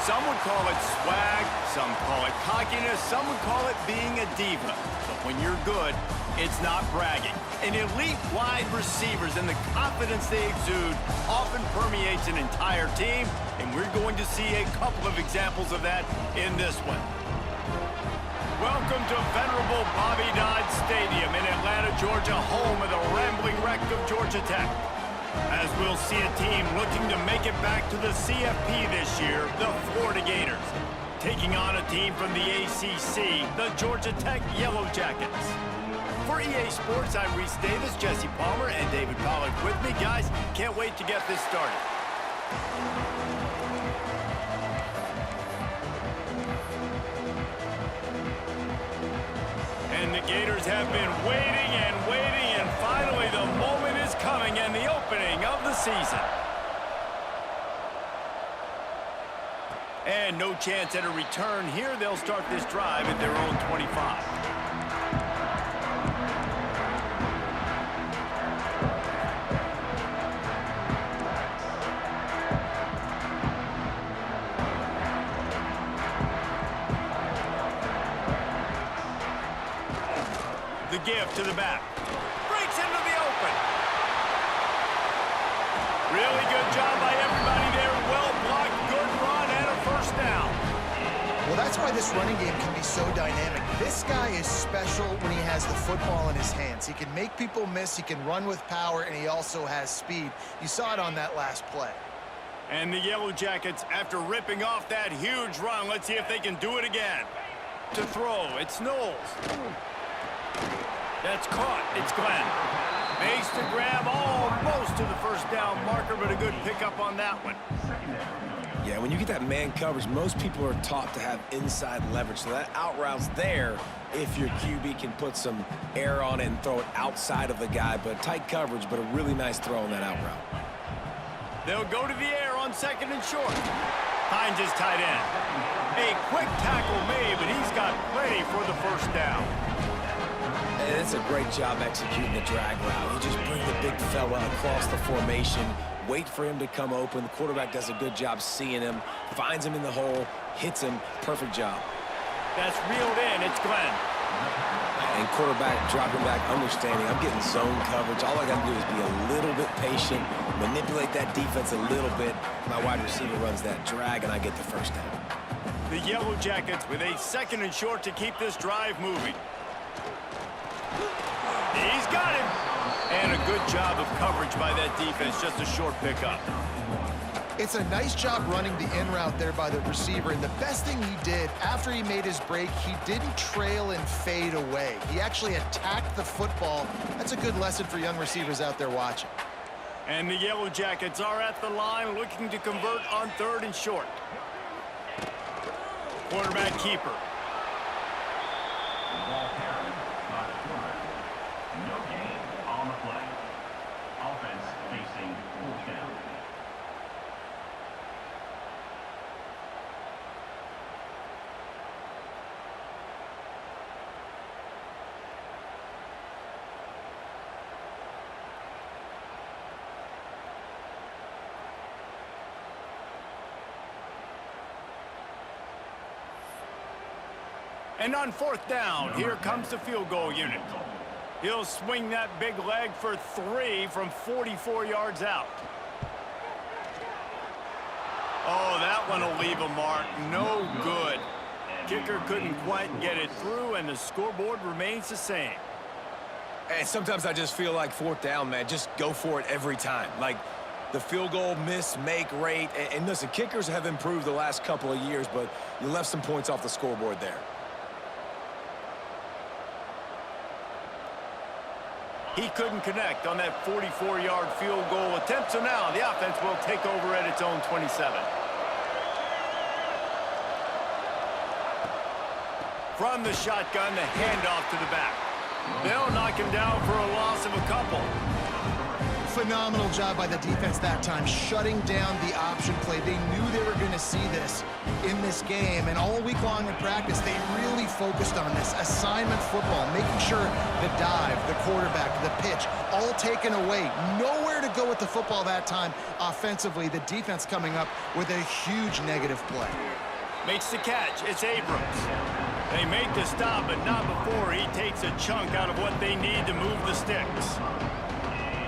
Some would call it swag, some call it cockiness, some would call it being a diva. But when you're good, it's not bragging. An elite wide receivers and the confidence they exude often permeates an entire team, and we're going to see a couple of examples of that in this one. Welcome to venerable Bobby Dodd Stadium in Atlanta, Georgia, home of the rambling wreck of Georgia Tech. As we'll see a team looking to make it back to the CFP this year, the Florida Gators, taking on a team from the ACC, the Georgia Tech Yellow Jackets. For EA Sports, I'm Reese Davis, Jesse Palmer, and David Pollack with me. Guys, can't wait to get this started. And the Gators have been waiting and waiting, and finally the moment is coming and the opening of the season. And no chance at a return here. They'll start this drive at their own 25. The give to the back. Breaks into the open. Really good job by everybody there. Well blocked, good run, and a first down. Well, that's why this running game can be so dynamic. This guy is special when he has the football in his hands. He can make people miss, he can run with power, and he also has speed. You saw it on that last play. And the Yellow Jackets, after ripping off that huge run, let's see if they can do it again. To throw, it's Knowles. That's caught. It's Glenn. Makes the grab almost to the first down marker, but a good pickup on that one. Yeah, when you get that man coverage, most people are taught to have inside leverage. So that out route's there if your QB can put some air on it and throw it outside of the guy. But tight coverage, but a really nice throw on that out route. They'll go to the air on second and short. Finds his tight end. A quick tackle made, but he's got plenty for the first down. And it's a great job executing the drag route. You just bring the big fella across the formation, wait for him to come open. The quarterback does a good job seeing him, finds him in the hole, hits him. Perfect job. That's reeled in. It's Glenn. And quarterback dropping back, understanding I'm getting zone coverage. All I got to do is be a little bit patient, manipulate that defense a little bit. My wide receiver runs that drag, and I get the first down. The Yellow Jackets with a second and short to keep this drive moving. He's got him. And a good job of coverage by that defense. Just a short pickup. It's a nice job running the in route there by the receiver. And the best thing he did after he made his break, he didn't trail and fade away. He actually attacked the football. That's a good lesson for young receivers out there watching. And the Yellow Jackets are at the line looking to convert on third and short. Quarterback keeper. And on fourth down, here comes the field goal unit. He'll swing that big leg for 3 from 44 yards out. Oh, that one will leave a mark. No good. Kicker couldn't quite get it through, and the scoreboard remains the same. And sometimes I just feel like fourth down, man, just go for it every time. Like the field goal miss, make rate. And listen, kickers have improved the last couple of years, but you left some points off the scoreboard there. He couldn't connect on that 44-yard field goal attempt, so now the offense will take over at its own 27. From the shotgun, the handoff to the back. They'll knock him down for a loss of a couple. Phenomenal job by the defense that time, shutting down the option play. They knew they were going to see this in this game, and all week long in practice, they really focused on this. Assignment football, making sure the dive, the quarterback, the pitch, all taken away. Nowhere to go with the football that time offensively. The defense coming up with a huge negative play. Makes the catch. It's Abrams. They make the stop, but not before he takes a chunk out of what they need to move the sticks.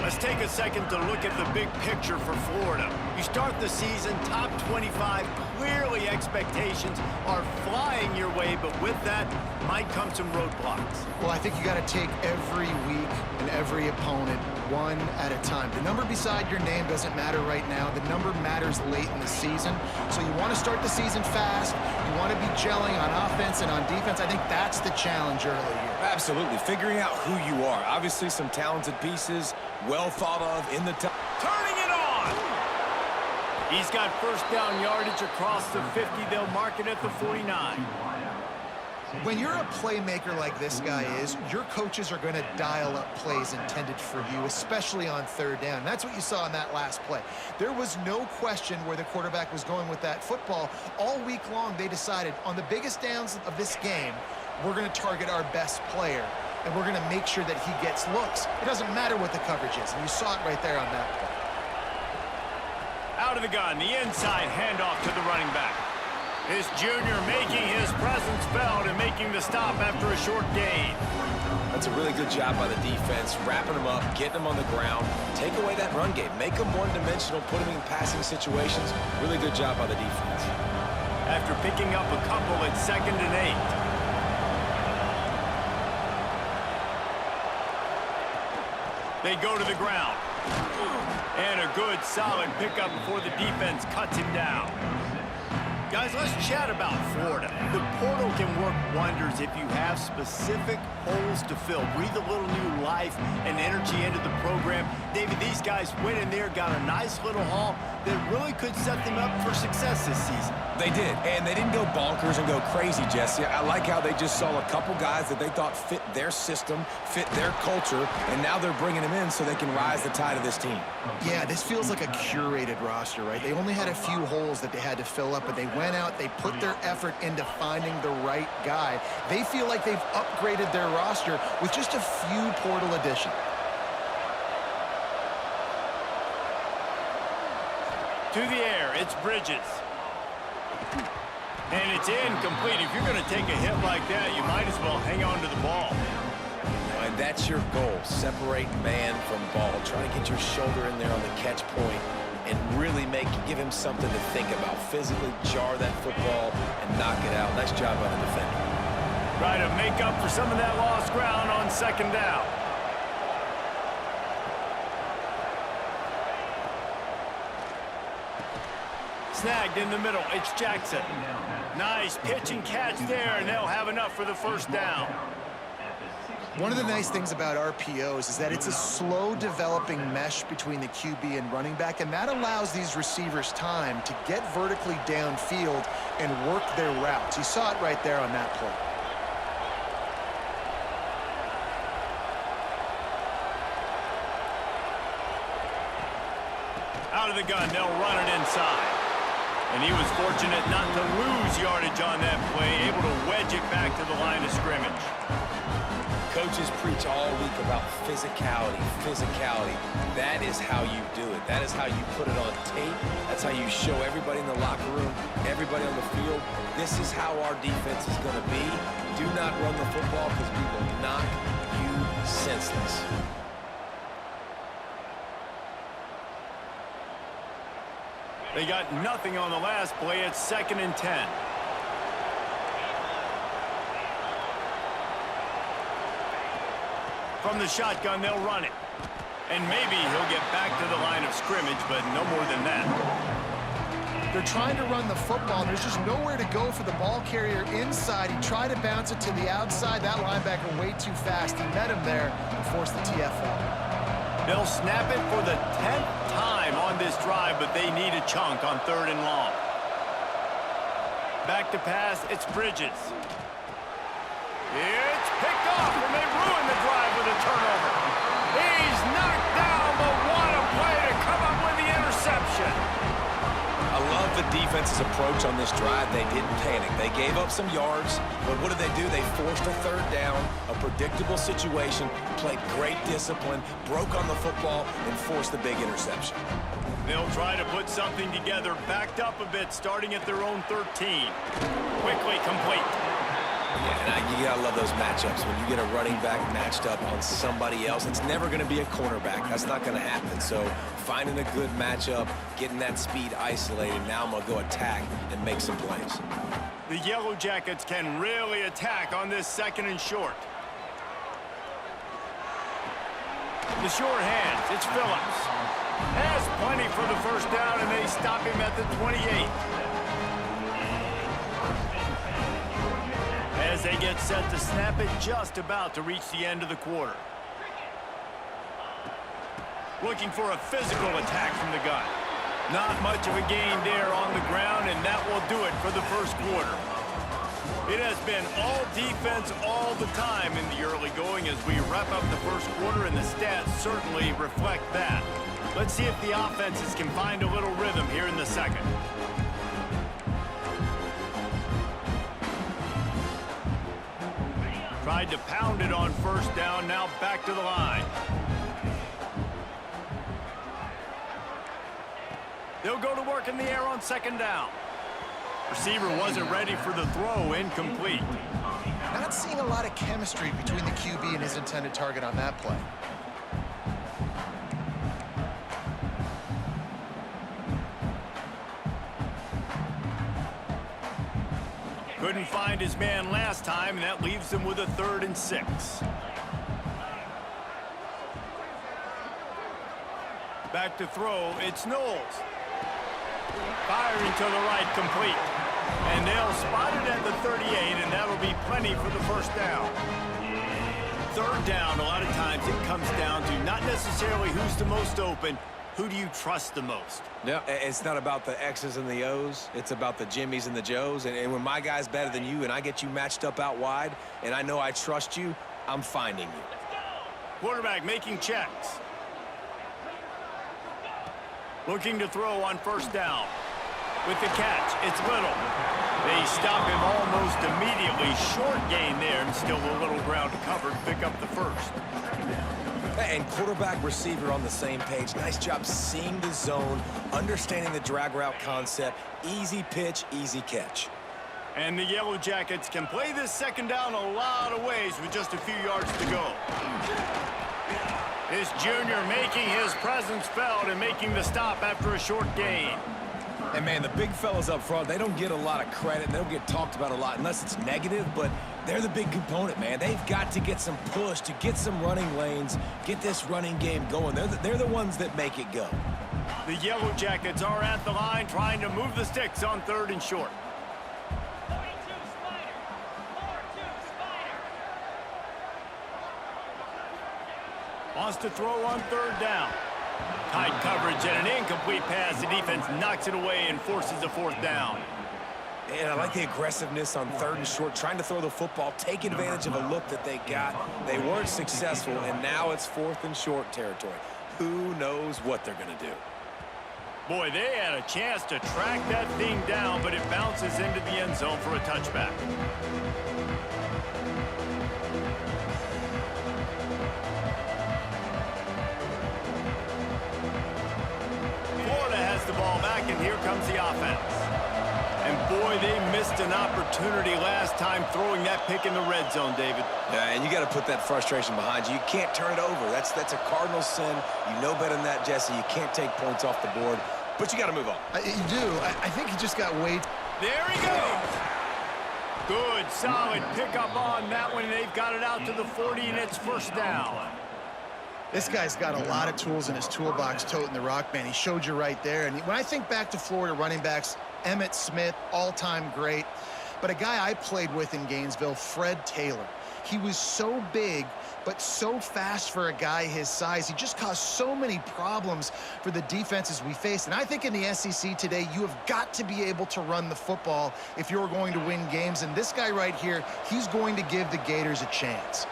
Let's take a second to look at the big picture for Florida. You start the season top 25. Clearly expectations are flying your way, but with that might come some roadblocks. Well, I think you got to take every week and every opponent one at a time. The number beside your name doesn't matter right now. The number matters late in the season. So you want to start the season fast. You want to be gelling on offense and on defense. I think that's the challenge early here. Absolutely. Figuring out who you are. Obviously some talented pieces, well thought of in the Turning it on! He's got first down yardage across the 50. They'll mark it at the 49. When you're a playmaker like this guy is, your coaches are going to dial up plays intended for you, especially on third down. That's what you saw in that last play. There was no question where the quarterback was going with that football. All week long, they decided on the biggest downs of this game, we're going to target our best player, and we're going to make sure that he gets looks. It doesn't matter what the coverage is, and you saw it right there on that play. Out of the gun, the inside handoff to the running back. This junior making his presence felt and making the stop after a short gain. That's a really good job by the defense, wrapping them up, getting them on the ground, take away that run game, make them one-dimensional, put them in passing situations. Really good job by the defense. After picking up a couple at 2nd and 8. They go to the ground. And a good, solid pickup before the defense cuts him down. Guys, let's chat about Florida. The portal can work wonders if you have specific holes to fill. Breathe a little new life and energy into the program. David, these guys went in there, got a nice little haul that really could set them up for success this season. They did, and they didn't go bonkers and go crazy, Jesse. I like how they just saw a couple guys that they thought fit their system, fit their culture, and now they're bringing them in so they can rise the tide of this team. Yeah, this feels like a curated roster, right? They only had a few holes that they had to fill up, but they went out, they put their effort into finding the right guy. They feel like they've upgraded their roster with just a few portal additions. To the air, it's Bridges. And it's incomplete. If you're going to take a hit like that, you might as well hang on to the ball. And that's your goal, separate man from ball. Try to get your shoulder in there on the catch point and really give him something to think about. Physically jar that football and knock it out. Nice job by the defender. Try to make up for some of that lost ground on 2nd down. Snagged in the middle, it's Jackson. Nice pitch and catch there, and they'll have enough for the first down. One of the nice things about RPOs is that it's a slow developing mesh between the QB and running back, and that allows these receivers time to get vertically downfield and work their routes. You saw it right there on that play. Out of the gun, they'll run it inside. And he was fortunate not to lose yardage on that play, able to wedge it back to the line of scrimmage. Coaches preach all week about physicality, physicality. That is how you do it. That is how you put it on tape. That's how you show everybody in the locker room, everybody on the field, this is how our defense is going to be. Do not run the football because we will knock you senseless. They got nothing on the last play. It's 2nd and 10. From the shotgun, they'll run it. And maybe he'll get back to the line of scrimmage, but no more than that. They're trying to run the football, and there's just nowhere to go for the ball carrier inside. He tried to bounce it to the outside. That linebacker way too fast. He met him there and forced the TFL. They'll snap it for the 10th time on this drive, but they need a chunk on 3rd and long. Back to pass, it's Bridges. It's picked off, and they ruin the drive with a turnover. He's knocked down, but what a play to come up with the interception. I love the defense's approach on this drive. They didn't panic. They gave up some yards, but what did they do? They forced a third down, a predictable situation, played great discipline, broke on the football, and forced the big interception. They'll try to put something together, backed up a bit, starting at their own 13. Quickly complete. Yeah, and you gotta love those matchups. When you get a running back matched up on somebody else, it's never gonna be a cornerback. That's not gonna happen. So finding a good matchup, getting that speed isolated, now I'm gonna go attack and make some plays. The Yellow Jackets can really attack on this 2nd and short. The short hands, it's Phillips. Has plenty for the first down, and they stop him at the 28. As they get set to snap it, just about to reach the end of the quarter. Looking for a physical attack from the gun. Not much of a gain there on the ground, and that will do it for the first quarter. It has been all defense all the time in the early going as we wrap up the first quarter, and the stats certainly reflect that. Let's see if the offenses can find a little rhythm here in the second. Tried to pound it on first down, now back to the line. They'll go to work in the air on 2nd down. Receiver wasn't ready for the throw, incomplete. Not seeing a lot of chemistry between the QB and his intended target on that play. Couldn't find his man last time, and that leaves him with a 3rd and 6. Back to throw, it's Knowles. Firing to the right, complete. And they'll spot it at the 38, and that'll be plenty for the first down. 3rd down, a lot of times it comes down to not necessarily who's the most open, who do you trust the most? Yeah, it's not about the X's and the O's. It's about the Jimmys and the Joes. And when my guy's better than you and I get you matched up out wide and I know I trust you, I'm finding you. Quarterback making checks. Looking to throw on first down. With the catch, it's Little. They stop him almost immediately. Short gain there, and still a little ground to cover to pick up the first. And quarterback receiver on the same page. Nice job seeing the zone, understanding the drag route concept. Easy pitch, easy catch. And the Yellow Jackets can play this 2nd down a lot of ways with just a few yards to go. This junior making his presence felt and making the stop after a short gain. And, man, the big fellas up front, they don't get a lot of credit. They don't get talked about a lot unless it's negative, but they're the big component, man. They've got to get some push, to get some running lanes, get this running game going. They're the ones that make it go. The Yellow Jackets are at the line trying to move the sticks on 3rd and short. Wants to throw on 3rd down. Tight coverage and an incomplete pass. The defense knocks it away and forces a 4th down. And I like the aggressiveness on 3rd and short, trying to throw the football, take advantage of a look that they got. They weren't successful, and now it's 4th and short territory. Who knows what they're going to do? Boy, they had a chance to track that thing down, but it bounces into the end zone for a touchback. Florida has the ball back, and here comes the offense. And boy, they missed an opportunity last time throwing that pick in the red zone, David. Yeah, and you got to put that frustration behind you. You can't turn it over. That's a cardinal sin. You know better than that, Jesse. You can't take points off the board, but you got to move on. You do. I think he just got way... There he goes. Good, solid pickup on that one. They've got it out to the 40, and it's first down. This guy's got a lot of tools in his toolbox toting the rock, man. He showed you right there. And when I think back to Florida running backs, Emmitt Smith, all-time great. But a guy I played with in Gainesville, Fred Taylor. He was so big, but so fast for a guy his size. He just caused so many problems for the defenses we faced. And I think in the SEC today, you have got to be able to run the football if you're going to win games. And this guy right here, he's going to give the Gators a chance.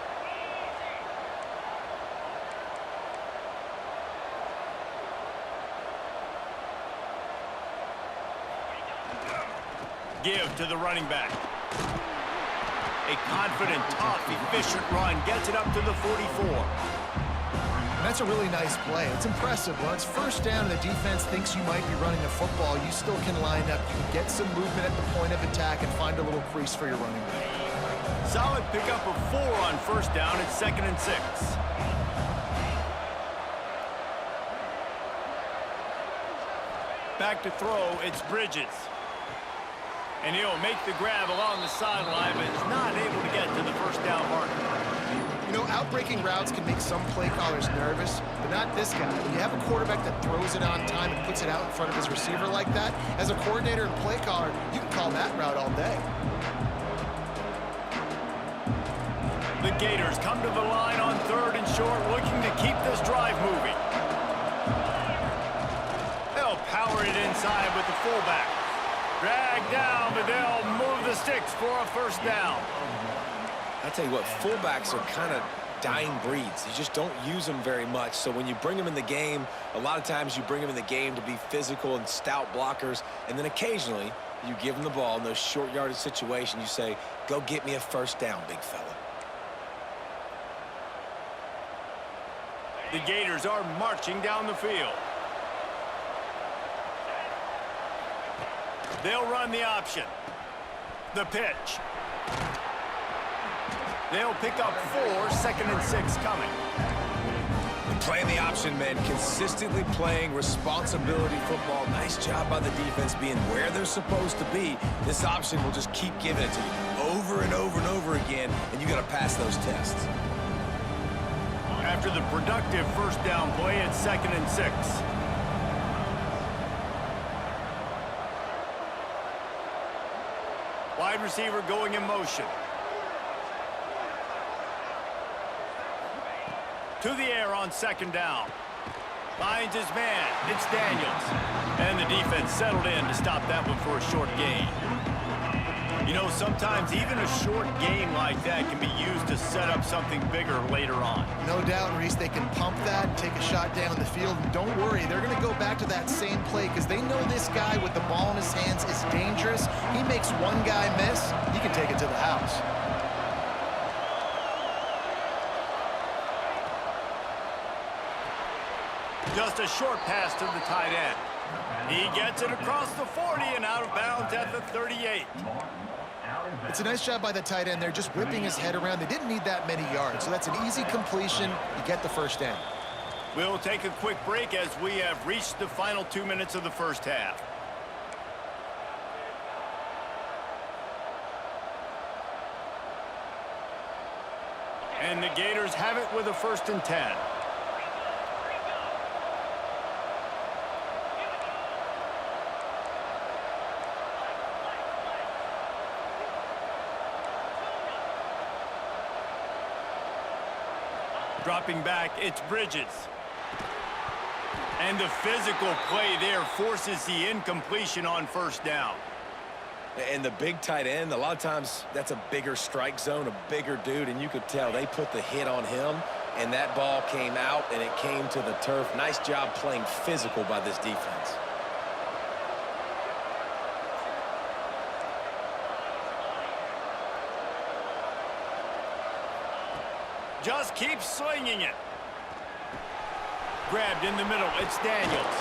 give to the running back. A confident, tough, efficient run gets it up to the 44. And that's a really nice play. It's impressive. When it's first down and the defense thinks you might be running a football, you still can line up. You can get some movement at the point of attack and find a little crease for your running back. Solid pickup of 4 on first down. It's 2nd and 6. Back to throw, it's Bridges. And he'll make the grab along the sideline, but is not able to get to the first down marker. You know, outbreaking routes can make some play callers nervous, but not this guy. When you have a quarterback that throws it on time and puts it out in front of his receiver like that, as a coordinator and play caller, you can call that route all day. The Gators come to the line on 3rd and short, looking to keep this drive moving. They'll power it inside with the fullback. Drag down, but they'll move the sticks for a first down. I tell you what, fullbacks are kind of dying breeds. You just don't use them very much. So when you bring them in the game, a lot of times you bring them in the game to be physical and stout blockers, and then occasionally you give them the ball in those short yardage situations. You say, go get me a first down, big fella. The Gators are marching down the field. They'll run the option. The pitch. They'll pick up 4, 2nd and 6 coming. And playing the option, man, consistently playing responsibility football. Nice job by the defense being where they're supposed to be. This option will just keep giving it to you over and over and over again, and you got to pass those tests. After the productive first down play, it's 2nd and 6. Wide receiver going in motion. To the air on 2nd down. Finds his man. It's Daniels. And the defense settled in to stop that one for a short gain. You know, sometimes even a short game like that can be used to set up something bigger later on. No doubt, Reese, they can pump that and take a shot down the field. And don't worry, they're going to go back to that same play because they know this guy with the ball in his hands is dangerous. He makes one guy miss, he can take it to the house. Just a short pass to the tight end. He gets it across the 40 and out of bounds at the 38. It's a nice job by the tight end there, just whipping his head around. They didn't need that many yards, so that's an easy completion. You get the first down. We'll take a quick break as we have reached the final 2 minutes of the first half. And the Gators have it with a 1st and 10. Dropping back, it's Bridges. And the physical play there forces the incompletion on first down. And the big tight end, a lot of times that's a bigger strike zone, a bigger dude, and you could tell they put the hit on him, and that ball came out, and it came to the turf. Nice job playing physical by this defense. Just keep swinging it. Grabbed in the middle, it's Daniels.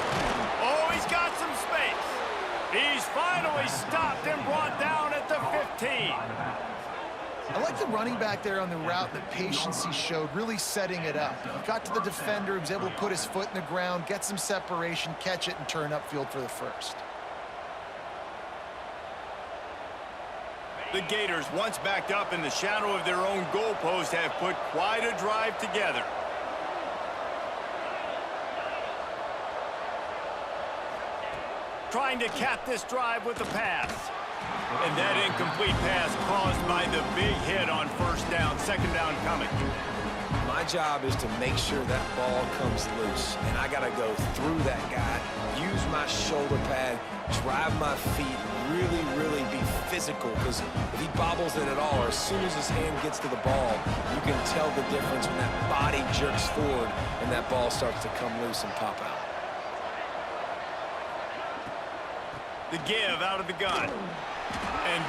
Oh, he's got some space. He's finally stopped and brought down at the 15. I like the running back there on the route, the patience he showed, really setting it up. He got to the defender, he was able to put his foot in the ground, get some separation, catch it, and turn upfield for the first. The Gators, once backed up in the shadow of their own goalpost, have put quite a drive together. Trying to cap this drive with a pass. And that incomplete pass caused by the big hit on first down, 2nd down coming. My job is to make sure that ball comes loose, and I got to go through that guy, use my shoulder pad, drive my feet, really be physical, because if he bobbles it at all, or as soon as his hand gets to the ball, you can tell the difference when that body jerks forward and that ball starts to come loose and pop out. The give out of the gun.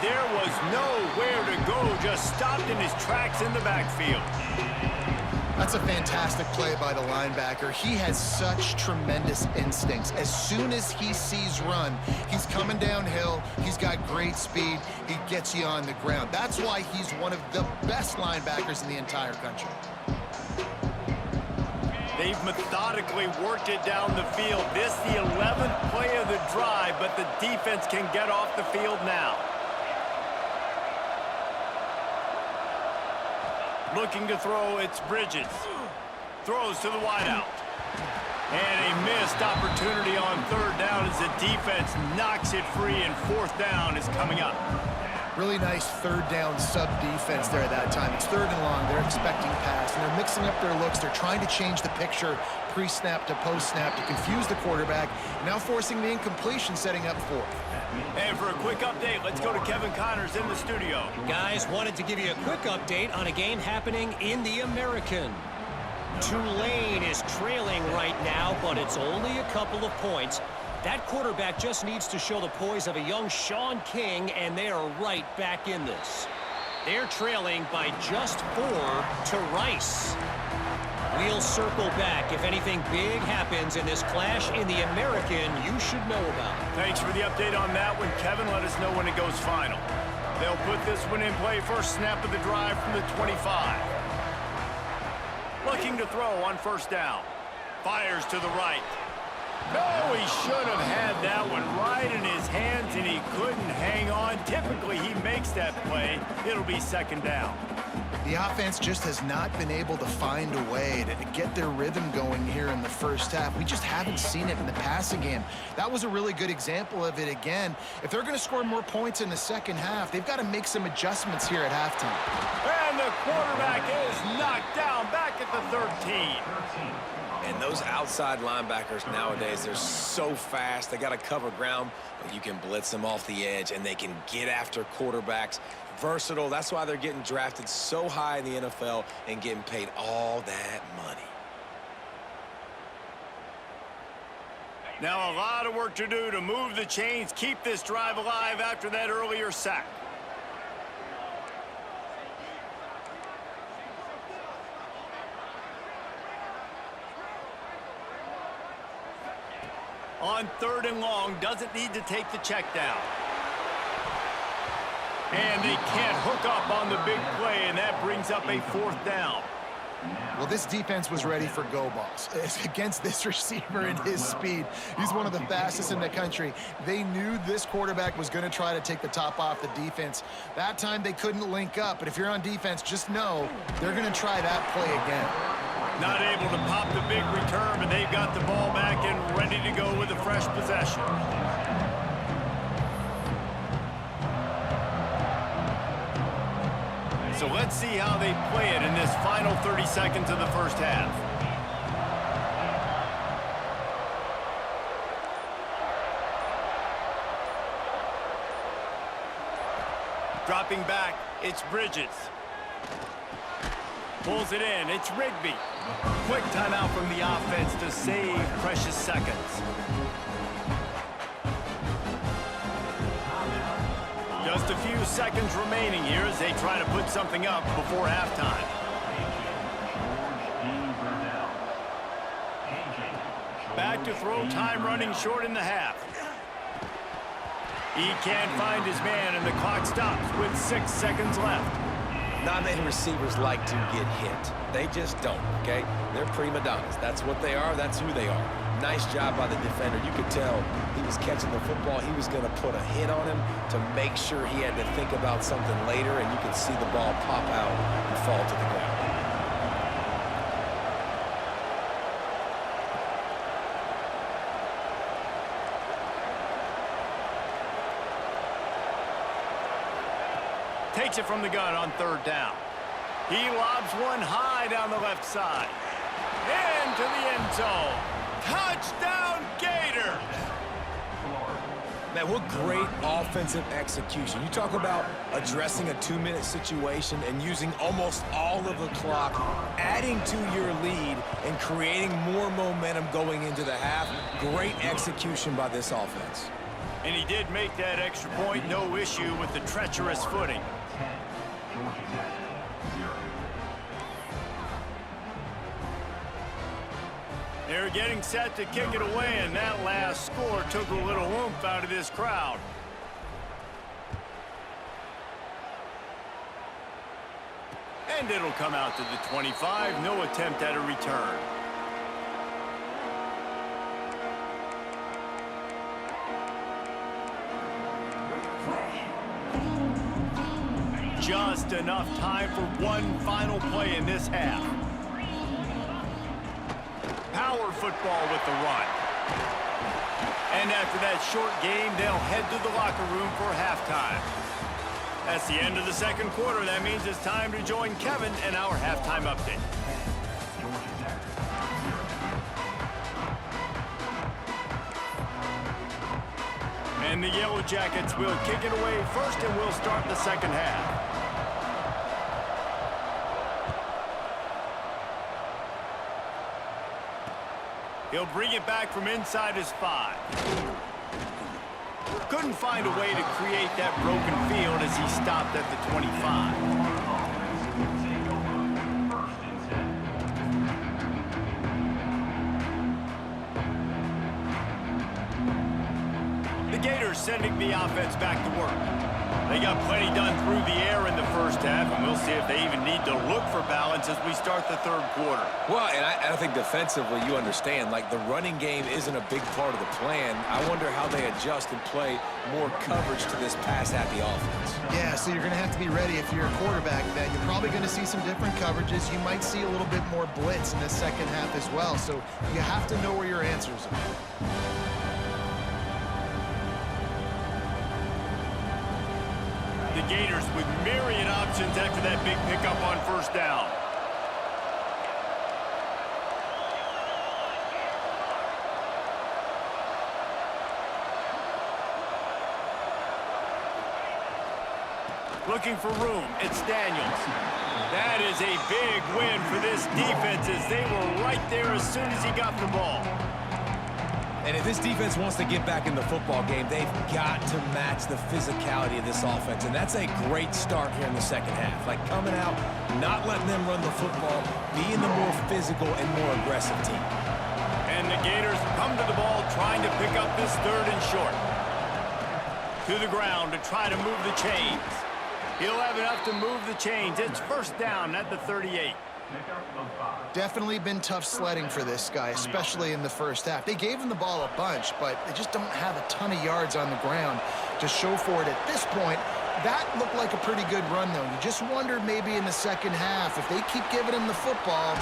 there was nowhere to go, just stopped in his tracks in the backfield. That's a fantastic play by the linebacker. He has such tremendous instincts. As soon as he sees run, he's coming downhill. He's got great speed. He gets you on the ground. That's why he's one of the best linebackers in the entire country. They've methodically worked it down the field. This the 11th play of the drive, but the defense can get off the field now. Looking to throw, it's Bridges. Throws to the wideout. And a missed opportunity on third down as the defense knocks it free, and fourth down is coming up. Really nice third down sub-defense there at that time. It's third and long. They're expecting pass, and they're mixing up their looks. They're trying to change the picture pre-snap to post-snap to confuse the quarterback, now forcing the incompletion, setting up fourth. And for a quick update, let's go to Kevin Connors in the studio. Guys, wanted to give you a quick update on a game happening in the American. Tulane is trailing right now, but it's only a couple of points. That quarterback just needs to show the poise of a young Sean King, and they are right back in this. They're trailing by just 4 to Rice. We'll circle back. If anything big happens in this clash in the American, you should know about it. Thanks for the update on that one, Kevin. Let us know when it goes final. They'll put this one in play. First snap of the drive from the 25. Looking to throw on first down. Fires to the right. No, he should have had that one right in his hands, and he couldn't hang on. Typically, he makes that play. It'll be second down. The offense just has not been able to find a way to get their rhythm going here in the first half. We just haven't seen it in the passing game. That was a really good example of it again. If they're going to score more points in the second half, they've got to make some adjustments here at halftime. And the quarterback is knocked down back at the 13. And those outside linebackers nowadays, they're so fast. They got to cover ground, but you can blitz them off the edge, and they can get after quarterbacks. Versatile. That's why they're getting drafted so high in the NFL and getting paid all that money. Now a lot of work to do to move the chains, keep this drive alive after that earlier sack. On third and long, doesn't need to take the check down. And they can't hook up on the big play, and that brings up a fourth down. Well, this defense was ready for go balls. Against this receiver and his speed, he's one of the fastest in the country. They knew this quarterback was going to try to take the top off the defense. That time they couldn't link up, but if you're on defense, just know they're going to try that play again. Not able to pop the big return, but they've got the ball back and ready to go with a fresh possession. So let's see how they play it in this final 30 seconds of the first half. Dropping back, it's Bridges. Pulls it in, it's Rigby. Quick timeout from the offense to save precious seconds. Just a few seconds remaining here as they try to put something up before halftime. Back to throw, time running short in the half. He can't find his man, and the clock stops with 6 seconds left. Not many receivers like to get hit. They just don't, okay? They're prima donnas. That's what they are. That's who they are. Nice job by the defender. You could tell he was catching the football. He was going to put a hit on him to make sure he had to think about something later, and you could see the ball pop out and fall to the ground. Takes it from the gun on third down. He lobs one high down the left side. Into the end zone. Touchdown, Gators! Man, what great offensive execution. You talk about addressing a 2-minute situation and using almost all of the clock, adding to your lead and creating more momentum going into the half. Great execution by this offense. And he did make that extra point, no issue with the treacherous footing. They're getting set to kick it away, and that last score took a little oomph out of this crowd. And it'll come out to the 25. No attempt at a return. Just enough time for one final play in this half. Power football with the run. And after that short game, they'll head to the locker room for halftime. That's the end of the second quarter. That means it's time to join Kevin in our halftime update. And the Yellow Jackets will kick it away first, and we'll start the second half. He'll bring it back from inside his 5. Couldn't find a way to create that broken field as he stopped at the 25. The Gators sending the offense back to work. They got plenty done through the air in the first half, and we'll see if they even need to look for balance as we start the third quarter. Well, and I think defensively, you understand, like the running game isn't a big part of the plan. I wonder how they adjust and play more coverage to this pass-happy offense. Yeah, so you're going to have to be ready if you're a quarterback then. You're probably going to see some different coverages. You might see a little bit more blitz in the second half as well, so you have to know where your answers are. The Gators with myriad options after that big pickup on first down. Looking for room, it's Daniels. That is a big win for this defense as they were right there as soon as he got the ball. And if this defense wants to get back in the football game, they've got to match the physicality of this offense. And that's a great start here in the second half. Like coming out, not letting them run the football, being the more physical and more aggressive team. And the Gators come to the ball trying to pick up this third and short. To the ground to try to move the chains. He'll have enough to move the chains. It's first down at the 38. Definitely been tough sledding for this guy, especially in the first half. They gave him the ball a bunch, but they just don't have a ton of yards on the ground to show for it at this point. That looked like a pretty good run, though. You just wondered maybe in the second half, if they keep giving him the football,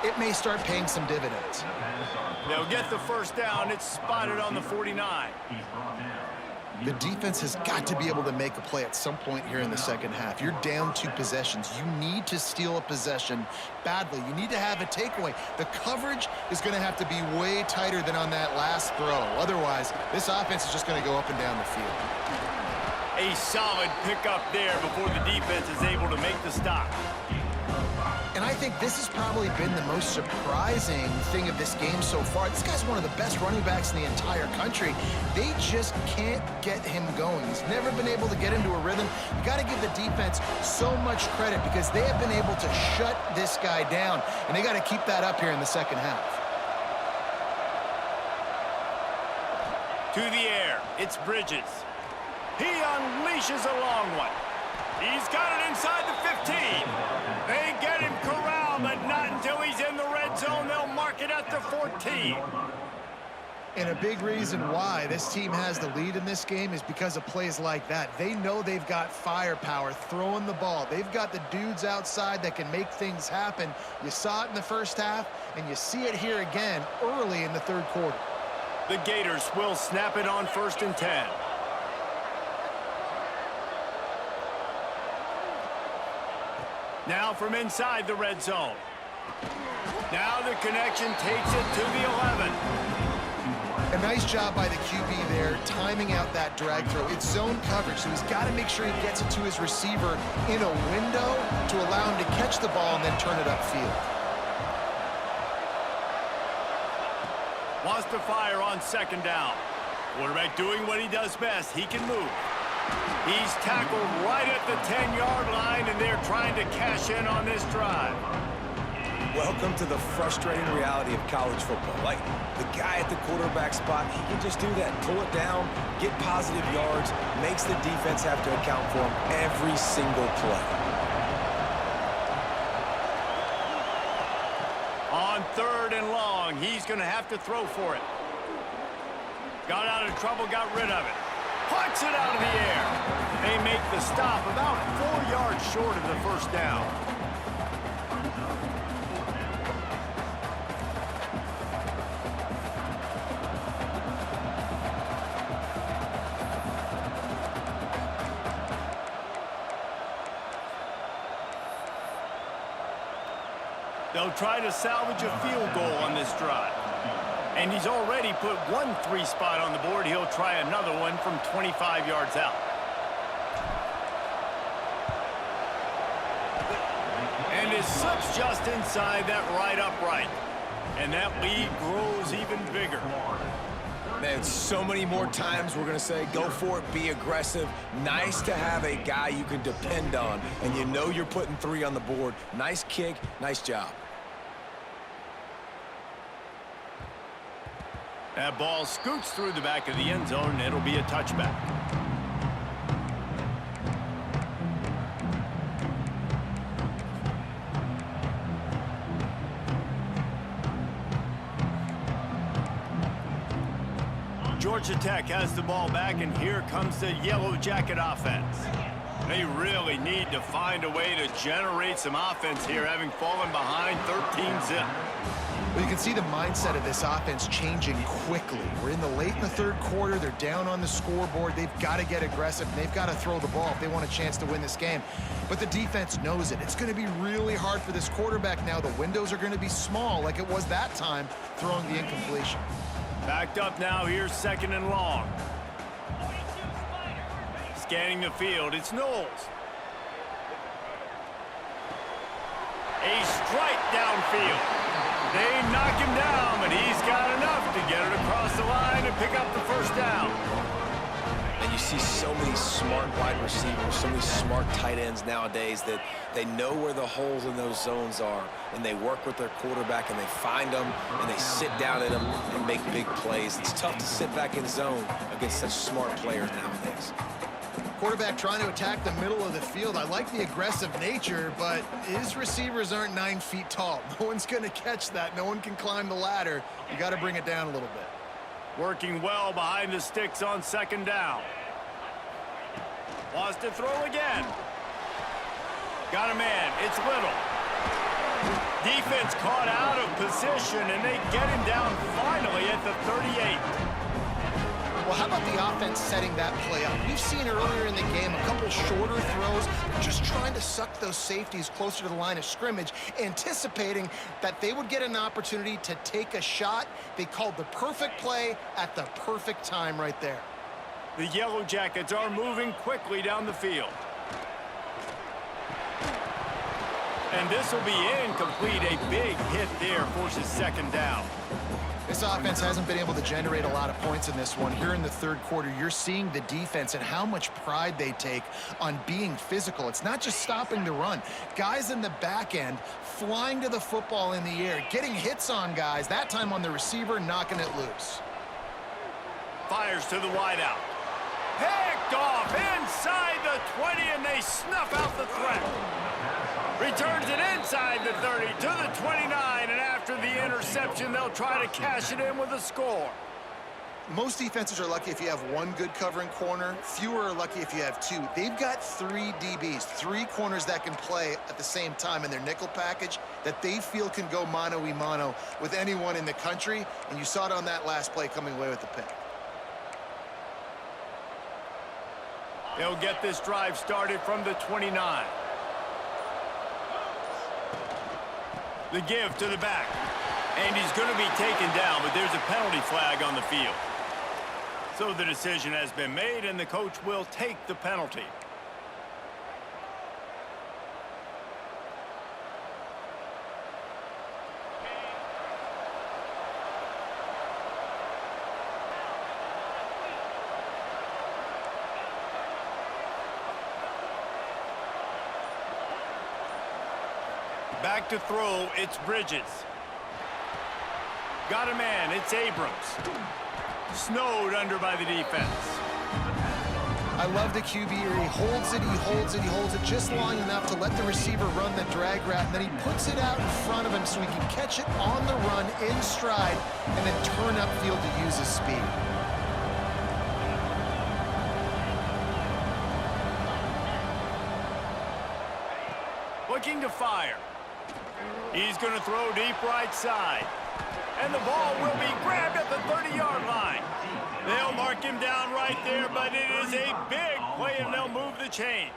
it may start paying some dividends. They'll get the first down. It's spotted on the 49. The defense has got to be able to make a play at some point here in the second half. You're down 2 possessions. You need to steal a possession badly. You need to have a takeaway. The coverage is going to have to be way tighter than on that last throw. Otherwise, this offense is just going to go up and down the field. A solid pickup there before the defense is able to make the stop. And I think this has probably been the most surprising thing of this game so far. This guy's one of the best running backs in the entire country. They just can't get him going. He's never been able to get into a rhythm. You got to give the defense so much credit because they have been able to shut this guy down, and they got to keep that up here in the second half. To the air, it's Bridges. He unleashes a long one. He's got it inside the 15. They get him corralled, but not until he's in the red zone. They'll mark it at the 14. And a big reason why this team has the lead in this game is because of plays like that. They know they've got firepower throwing the ball. They've got the dudes outside that can make things happen. You saw it in the first half, and you see it here again early in the third quarter. The Gators will snap it on 1st and 10. Now from inside the red zone. Now the connection takes it to the 11. A nice job by the QB there, timing out that drag throw. It's zone coverage, so he's got to make sure he gets it to his receiver in a window to allow him to catch the ball and then turn it upfield. Wants to fire on 2nd down. Quarterback doing what he does best. He can move. He's tackled right at the 10-yard line, and they're trying to cash in on this drive. Welcome to the frustrating reality of college football. Like, the guy at the quarterback spot, he can just do that. Pull it down, get positive yards, makes the defense have to account for him every single play. On 3rd and long, he's going to have to throw for it. Got out of trouble, got rid of it. Punts it out of the air. They make the stop about 4 yards short of the first down. They'll try to salvage a field goal on this drive. And he's already put 1 3 spot on the board. He'll try another one from 25 yards out. And it slips just inside that right upright. And that lead grows even bigger. Man, so many more times we're going to say, go for it, be aggressive. Nice to have a guy you can depend on, and you know you're putting 3 on the board. Nice kick, nice job. That ball scoots through the back of the end zone, and it'll be a touchback. Georgia Tech has the ball back, and here comes the Yellow Jacket offense. They really need to find a way to generate some offense here, having fallen behind 13-zip. Well, you can see the mindset of this offense changing quickly. We're in the 3rd quarter. They're down on the scoreboard. They've got to get aggressive, and they've got to throw the ball if they want a chance to win this game. But the defense knows it. It's going to be really hard for this quarterback now. The windows are going to be small like it was that time throwing the incompletion. Backed up now. Here's 2nd and long. Scanning the field. It's Knowles. A strike downfield. They knock him down, but he's got enough to get it across the line and pick up the first down. And you see so many smart wide receivers, so many smart tight ends nowadays that they know where the holes in those zones are, and they work with their quarterback, and they find them, and they sit down in them and make big plays. It's tough to sit back in zone against such smart players nowadays. Quarterback trying to attack the middle of the field. I like the aggressive nature, but his receivers aren't 9 feet tall. No one's going to catch that. No one can climb the ladder. You got to bring it down a little bit. Working well behind the sticks on 2nd down. Wants to throw again. Got a man. It's Little. Defense caught out of position, and they get him down finally at the 38. Well, how about the offense setting that play up? We've seen earlier in the game a couple shorter throws, just trying to suck those safeties closer to the line of scrimmage, anticipating that they would get an opportunity to take a shot. They called the perfect play at the perfect time right there. The Yellow Jackets are moving quickly down the field. And this will be incomplete. A big hit there forces 2nd down. This offense hasn't been able to generate a lot of points in this one. Here in the 3rd quarter, you're seeing the defense and how much pride they take on being physical. It's not just stopping the run. Guys in the back end flying to the football in the air, getting hits on guys, that time on the receiver, knocking it loose. Fires to the wideout. Picked off inside the 20, and they snuff out the threat. Returns it inside the 30 to the 29, and after the interception, they'll try to cash it in with a score. Most defenses are lucky if you have 1 good covering corner. Fewer are lucky if you have 2. They've got 3 DBs, 3 corners that can play at the same time in their nickel package that they feel can go mano-a-mano with anyone in the country, and you saw it on that last play coming away with the pick. They'll get this drive started from the 29. The give to the back. And he's going to be taken down, but there's a penalty flag on the field. So the decision has been made, and the coach will take the penalty. Back to throw, it's Bridges. Got a man, it's Abrams. Snowed under by the defense. I love the QB here. He holds it, he holds it, he holds it just long enough to let the receiver run the drag route, and then he puts it out in front of him so he can catch it on the run in stride and then turn upfield to use his speed. Looking to fire. He's going to throw deep right side. And the ball will be grabbed at the 30-yard line. They'll mark him down right there, but it is a big play, and they'll move the chains.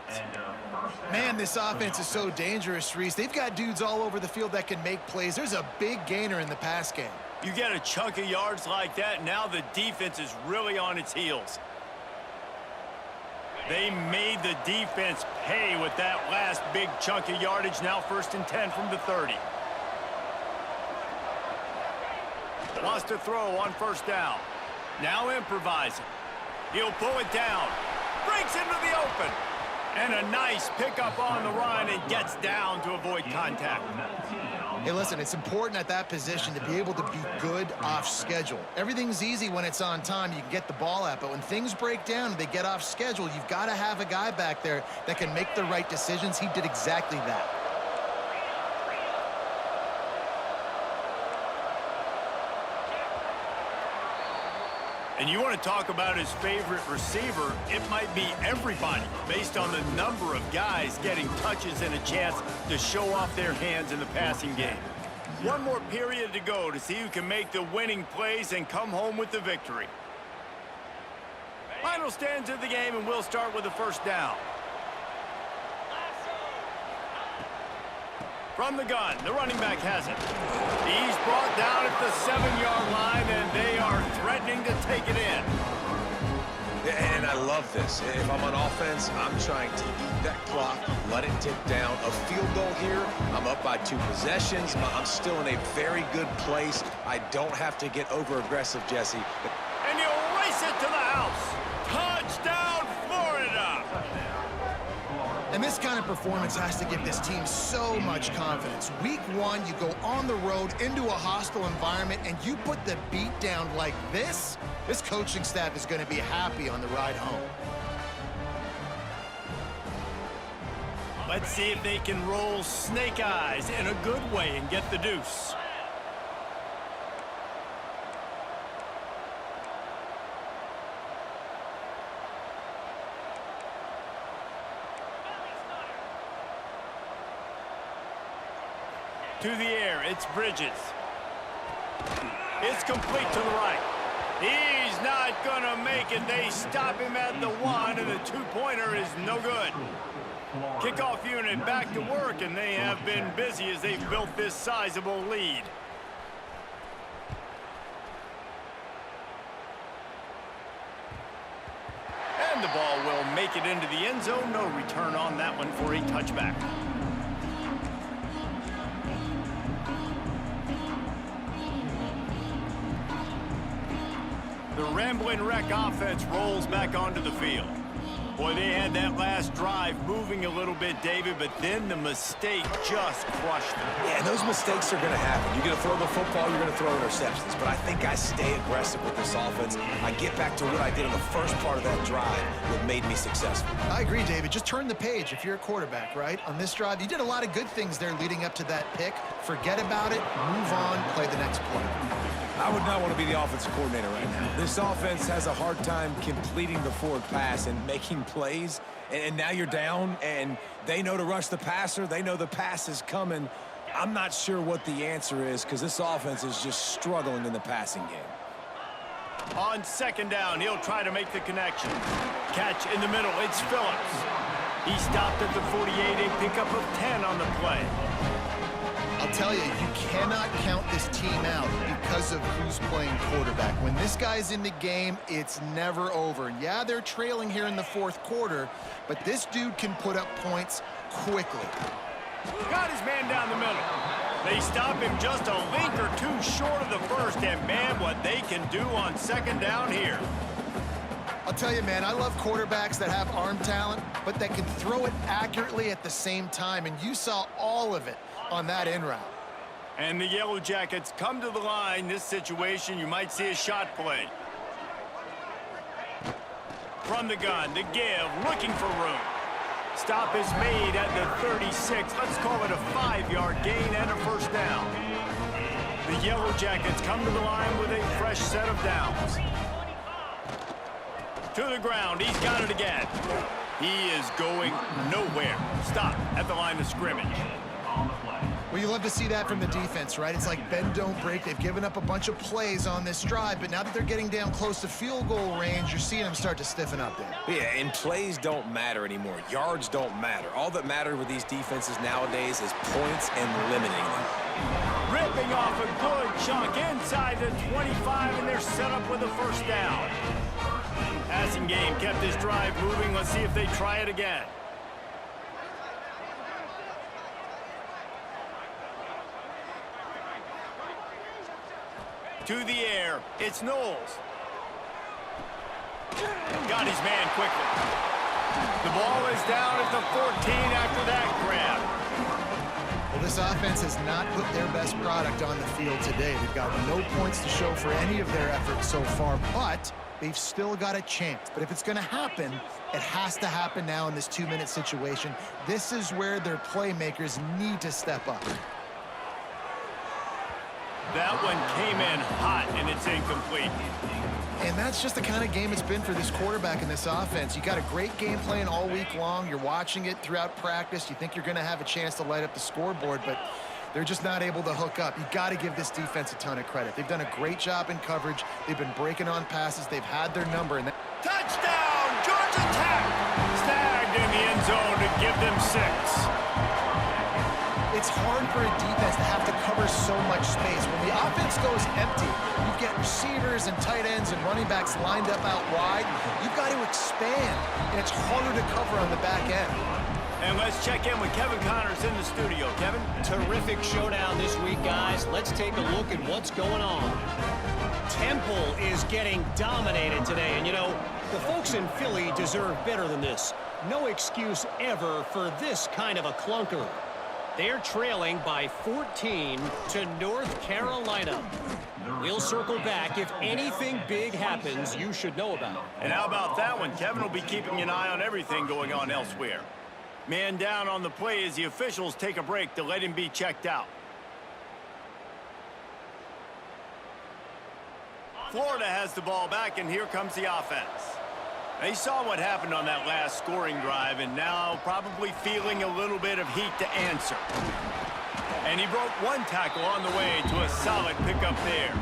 Man, this offense is so dangerous, Reese. They've got dudes all over the field that can make plays. There's a big gainer in the pass game. You get a chunk of yards like that, now the defense is really on its heels. They made the defense pay with that last big chunk of yardage. Now 1st and 10 from the 30. Wants to throw on 1st down. Now improvising. He'll pull it down. Breaks into the open. And a nice pickup on the run and gets down to avoid contact. Hey, listen, it's important at that position to be able to be good off schedule. Everything's easy when it's on time. You can get the ball out, but when things break down and they get off schedule, you've got to have a guy back there that can make the right decisions. He did exactly that. And you want to talk about his favorite receiver, it might be everybody based on the number of guys getting touches and a chance to show off their hands in the passing game. One more period to go to see who can make the winning plays and come home with the victory. Final stands of the game, and we'll start with the 1st down. From the gun, the running back has it. He's brought down at the 7-yard line, and they are threatening to take it in. And I love this. If I'm on offense, I'm trying to eat that clock, let it tick down. A field goal here, I'm up by 2 possessions. I'm still in a very good place. I don't have to get over-aggressive, Jesse. And you race it to the house. Touchdown, Florida! And this kind of performance has to give this team so much confidence. Week 1, you go on the road into a hostile environment, and you put the beat down like this. This coaching staff is going to be happy on the ride home. Let's see if they can roll snake eyes in a good way and get the deuce. To the air, it's Bridges. It's complete to the right. He's not gonna make it. They stop him at the 1, and the 2-pointer is no good. Kickoff unit back to work, and they have been busy as they've built this sizable lead. And the ball will make it into the end zone. No return on that one for a touchback. The Rambling Wreck offense rolls back onto the field. Boy, they had that last drive moving a little bit, David, but then the mistake just crushed them. Yeah, and those mistakes are going to happen. You're going to throw the football, you're going to throw interceptions. But I think I stay aggressive with this offense. I get back to what I did in the first part of that drive that made me successful. I agree, David. Just turn the page if you're a quarterback, right? On this drive, you did a lot of good things there leading up to that pick. Forget about it, move on, play the next play. I would not want to be the offensive coordinator right now. This offense has a hard time completing the forward pass and making plays. And now you're down, and they know to rush the passer. They know the pass is coming. I'm not sure what the answer is because this offense is just struggling in the passing game. On 2nd down, he'll try to make the connection. Catch in the middle, it's Phillips. He stopped at the 48, a pickup of 10 on the play. I'll tell you, you cannot count this team out because of who's playing quarterback. When this guy's in the game, it's never over. Yeah, they're trailing here in the 4th quarter, but this dude can put up points quickly. Got his man down the middle. They stop him just a link or 2 short of the 1st, and man, what they can do on 2nd down here. I'll tell you, man, I love quarterbacks that have arm talent, but that can throw it accurately at the same time, and you saw all of it on that in route. And the Yellow Jackets come to the line. This situation, you might see a shot play. From the gun, the give, looking for room. Stop is made at the 36. Let's call it a 5-yard gain and a first down. The Yellow Jackets come to the line with a fresh set of downs. To the ground, he's got it again. He is going nowhere. Stop at the line of scrimmage. Well, you love to see that from the defense, right? It's like bend, don't break. They've given up a bunch of plays on this drive, but now that they're getting down close to field goal range, you're seeing them start to stiffen up there. Yeah, and plays don't matter anymore. Yards don't matter. All that matters with these defenses nowadays is points and limiting them. Ripping off a good chunk inside the 25, and they're set up with a first down. Passing game kept this drive moving. Let's see if they try it again. To the air, it's Knowles. Got his man quickly. The ball is down at the 14 after that grab. Well, this offense has not put their best product on the field today. They've got no points to show for any of their efforts so far, but they've still got a chance. But if it's going to happen, it has to happen now in this 2-minute situation. This is where their playmakers need to step up. That one came in hot, and it's incomplete. And that's just the kind of game it's been for this quarterback in this offense. You got a great game plan all week long. You're watching it throughout practice. You think you're going to have a chance to light up the scoreboard, but they're just not able to hook up. You got to give this defense a ton of credit. They've done a great job in coverage. They've been breaking on passes. They've had their number. And Touchdown, Georgia Tech! Snagged in the end zone to give them 6. It's hard for a defense to have to cover so much space. When the offense goes empty, you get receivers and tight ends and running backs lined up out wide. You've got to expand, and it's harder to cover on the back end. And let's check in with Kevin Connors in the studio. Kevin? Terrific showdown this week, guys. Let's take a look at what's going on. Temple is getting dominated today, and you know, the folks in Philly deserve better than this. No excuse ever for this kind of a clunker. They're trailing by 14 to North Carolina. We'll circle back if anything big happens you should know about. And how about that one? Kevin will be keeping an eye on everything going on elsewhere. Man down on the play as the officials take a break to let him be checked out. Florida has the ball back, and here comes the offense. They saw what happened on that last scoring drive, and now probably feeling a little bit of heat to answer. And he broke one tackle on the way to a solid pickup there.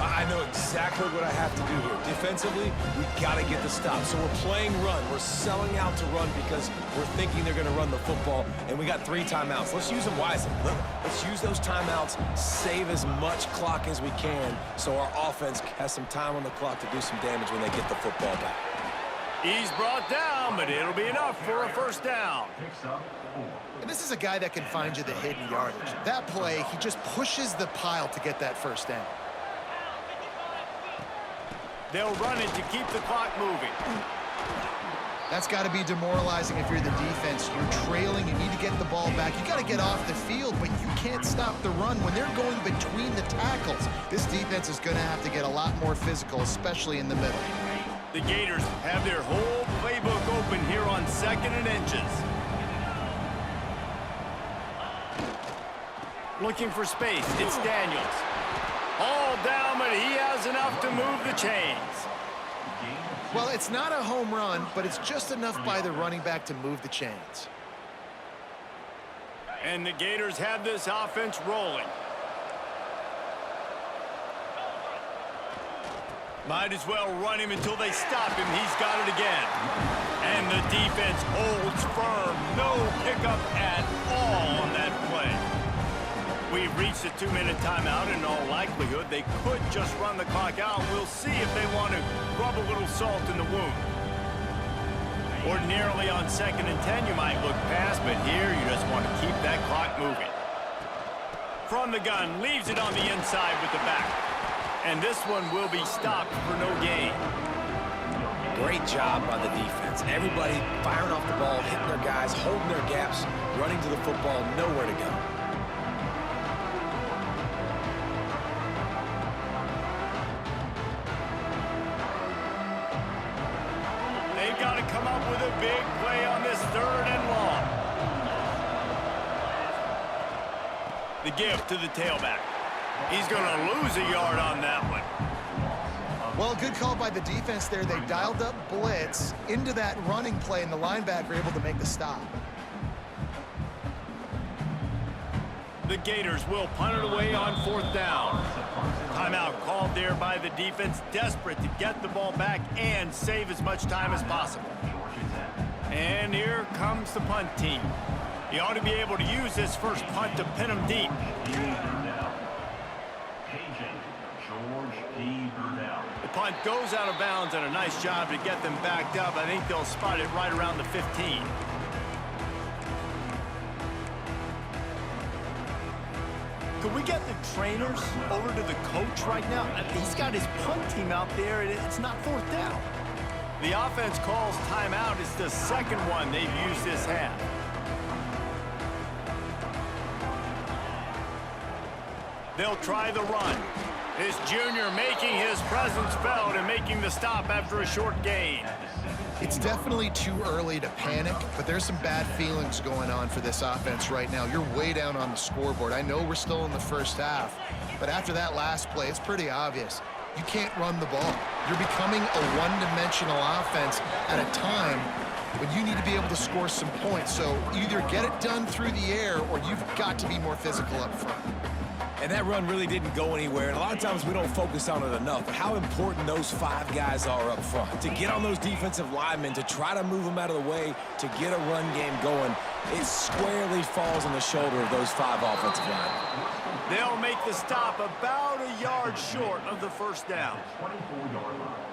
I know exactly what I have to do here. Defensively, we got to get the stop. So we're playing run. We're selling out to run because we're thinking they're going to run the football, and we got 3 timeouts. Let's use them wisely. Let's use those timeouts, save as much clock as we can so our offense has some time on the clock to do some damage when they get the football back. He's brought down, but it'll be enough for a first down. And this is a guy that can find you the hidden yardage. That play, he just pushes the pile to get that first down. They'll run it to keep the clock moving. That's got to be demoralizing if you're the defense. You're trailing. You need to get the ball back. You got to get off the field, but you can't stop the run when they're going between the tackles. This defense is going to have to get a lot more physical, especially in the middle. The Gators have their whole playbook open here on 2nd and inches. Looking for space. It's Daniels. All down, but he has enough to move the chains. Well, it's not a home run, but it's just enough by the running back to move the chains. And the Gators have this offense rolling. Might as well run him until they stop him. He's got it again. And the defense holds firm. No pickup at all on that play. We've reached a 2-minute timeout. In all likelihood, they could just run the clock out. We'll see if they want to rub a little salt in the wound. Ordinarily on 2nd and 10, you might look past, but here you just want to keep that clock moving. From the gun, leaves it on the inside with the back. And this one will be stopped for no gain. Great job by the defense. Everybody firing off the ball, hitting their guys. guys holding their gaps, running to the football, nowhere to go. They've got to come up with a big play on this 3rd and long. The give to the tailback. He's going to lose a yard on that one. Well, good call by the defense there. They dialed up blitz into that running play, and the linebacker able to make the stop. The Gators will punt it away on 4th down. Timeout called there by the defense, desperate to get the ball back and save as much time as possible. And here comes the punt team. He ought to be able to use this first punt to pin him deep. The punt goes out of bounds, and a nice job to get them backed up. I think they'll spot it right around the 15. Could we get the trainers over to the coach right now? He's got his punt team out there, and it's not 4th down. The offense calls timeout. It's the second one they've used this half. They'll try the run. This junior making his presence felt and making the stop after a short gain. It's definitely too early to panic, but there's some bad feelings going on for this offense right now. You're way down on the scoreboard. I know we're still in the first half, but after that last play, it's pretty obvious. You can't run the ball. You're becoming a one-dimensional offense at a time when you need to be able to score some points. So either get it done through the air or you've got to be more physical up front. And that run really didn't go anywhere. And a lot of times we don't focus on it enough. But how important those 5 guys are up front. To get on those defensive linemen, to try to move them out of the way, to get a run game going, it squarely falls on the shoulder of those 5 offensive linemen. They'll make the stop about a yard short of the 1st down.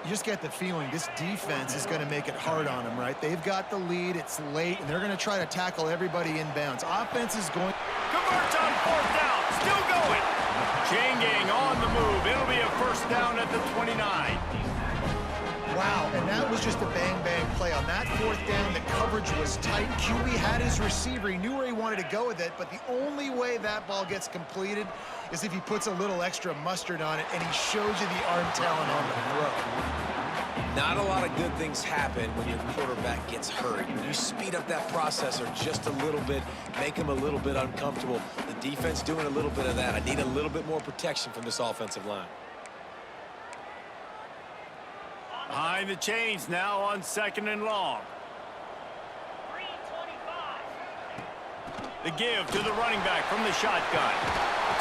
You just get the feeling this defense is going to make it hard on them, right? They've got the lead, it's late, and they're going to try to tackle everybody inbounds. Offense is going... Converts on 4th down, still going. Chain gang on the move. It'll be a 1st down at the 29. Wow, and that was just a bang-bang play. On that 4th down, the coverage was tight. QB had his receiver. He knew where he wanted to go with it, but the only way that ball gets completed is if he puts a little extra mustard on it, and he shows you the arm talent on the throw. Not a lot of good things happen when your quarterback gets hurt. When you speed up that processor just a little bit, make him a little bit uncomfortable. The defense doing a little bit of that. I need a little bit more protection from this offensive line. Behind the chains now on 2nd and long. The give to the running back from the shotgun.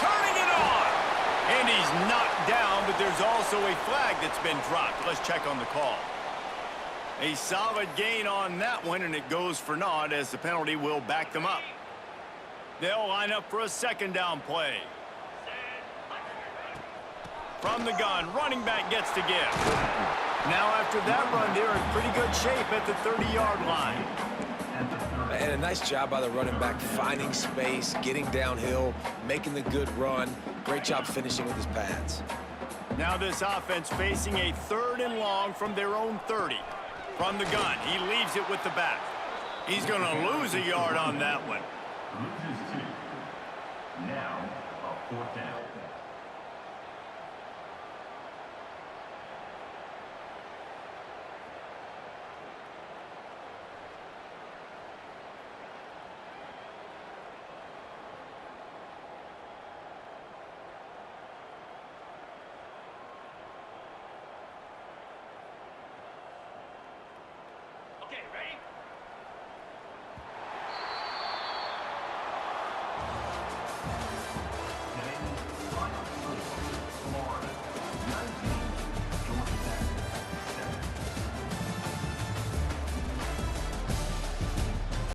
Turning it on! And he's knocked down, but there's also a flag that's been dropped. Let's check on the call. A solid gain on that one, and it goes for naught as the penalty will back them up. They'll line up for a 2nd down play. From the gun, running back gets to give. Now after that run, they're in pretty good shape at the 30-yard line. And a nice job by the running back, finding space, getting downhill, making the good run. Great job finishing with his pads. Now this offense facing a 3rd and long from their own 30. From the gun, he leaves it with the back. He's going to lose a yard on that one. Loses 2. Now, a 4th down.